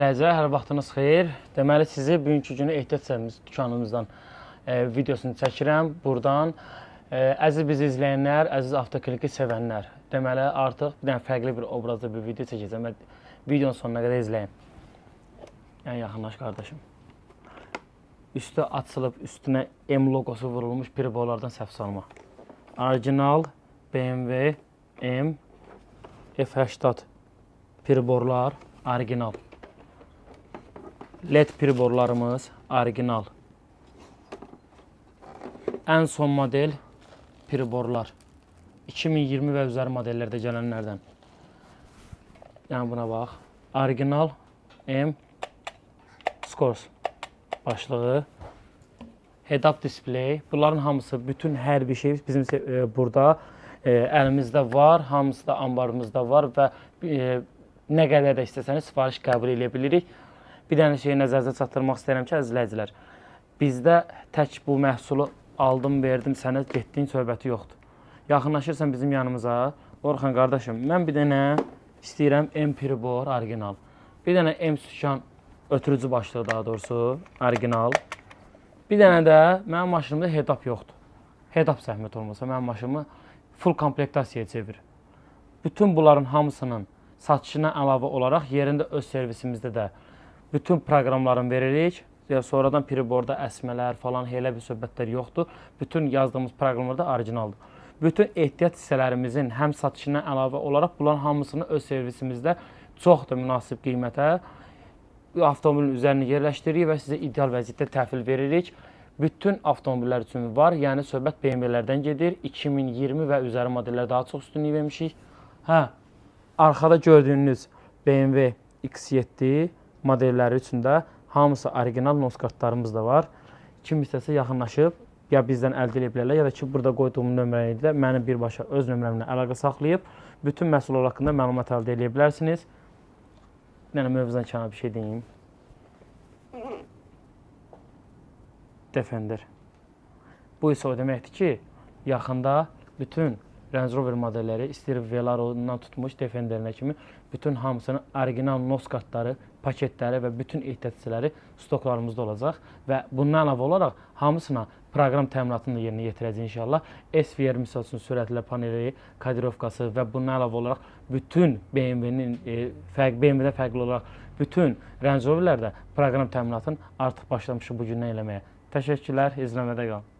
Hər vaxtınız xeyir. Deməli, sizi bugünkü günü ehtiyat səhvimiz dükanımızdan videosunu çəkirəm. Buradan əziz bizi izləyənlər, əziz avtokliki sevənlər. Deməli, artıq bir dənə fərqli bir obrazda bir video çəkəcəm. Videonun sonuna qədər izləyin. Yəni, yaxınlaş qardaşım. Üstü açılıb, üstünə M logosu vurulmuş priborlardan səhv salma. Orijinal BMW M F80 priborlar, orijinal. LED priborlarımız orijinal. Ən son model priborlar. 2020 və üzəri modellərdə gələnlərdən. Yəni buna bax. Orijinal M Scores başlığı. Head-up display. Bunların hamısı, bütün hər bir şey bizim burada əlimizdə var. Hamısı da ambarımızda var və nə qədər də istəsəniz sifariş qəbul edə bilirik. Bir dənə şeyi nəzərinizə çatdırmaq istəyirəm ki, əzizləyicilər, bizdə tək bu məhsulu aldım, verdim, sənə getdiyin söhbəti yoxdur. Yaxınlaşırsan bizim yanımıza, Orxan qardaşım, mən bir dənə istəyirəm M pribor, orijinal. Bir dənə M sükan ötürücü başlığı daha doğrusu, orijinal. Bir dənə də mənim maşınımda head-up yoxdur. Head-up zəhmət olmasa mənim maşınımı full komplektasiya çevir. Bütün bunların hamısının satışına əlavə olaraq yerində öz servisimizdə də bütün proqramların veririk. Sonradan priborda əsmələr falan elə bir söhbətlər yoxdur. Bütün yazdığımız proqramlarda orijinaldır. Bütün ehtiyat hissələrimizin həm satışına əlavə olaraq bunların hamısını öz servisimizdə çox da münasib qiymətə avtomobilin üzərinə yerləşdiririk və sizə ideal vəziyyətdə təhvil veririk. Bütün avtomobillər üçün var. Yəni söhbət BMW-lərdən gedir. 2020 və üzəri modellər daha çox üstünlük vermişik. Arxada gördüyünüz BMW X7 modelləri üçün də hamısı orijinal nos kartlarımız da var. Kim istəsə yaxınlaşıb ya bizdən əldə edə bilərlər, ya da ki, burada qoyduğum nömrəni də mənim birbaşa öz nömrəmlə əlaqə saxlayıb bütün məhsullar haqqında məlumat əldə edə bilərsiniz. Bir dənə mövzudan kənar bir şey deyim. Defender. Bu isə o deməkdir ki, yaxında bütün Range Rover modelləri, istəyir Velaro'dan tutmuş Defender'inə kimi bütün hamısının orijinal nos kartları, paketləri və bütün ehtiyat hissələri stoklarımızda olacaq və bundan əlavə olaraq hamısına proqram təminatını da yerinə yetirəcək inşallah. SVR misal üçün sürətli paneli, kodirovkası və bundan əlavə olaraq bütün BMW-də fərqli olaraq bütün Range Rover'lərdə proqram təminatını artıq başlamışıq bu gündən eləməyə. Təşəkkürlər, izləmədə qalın.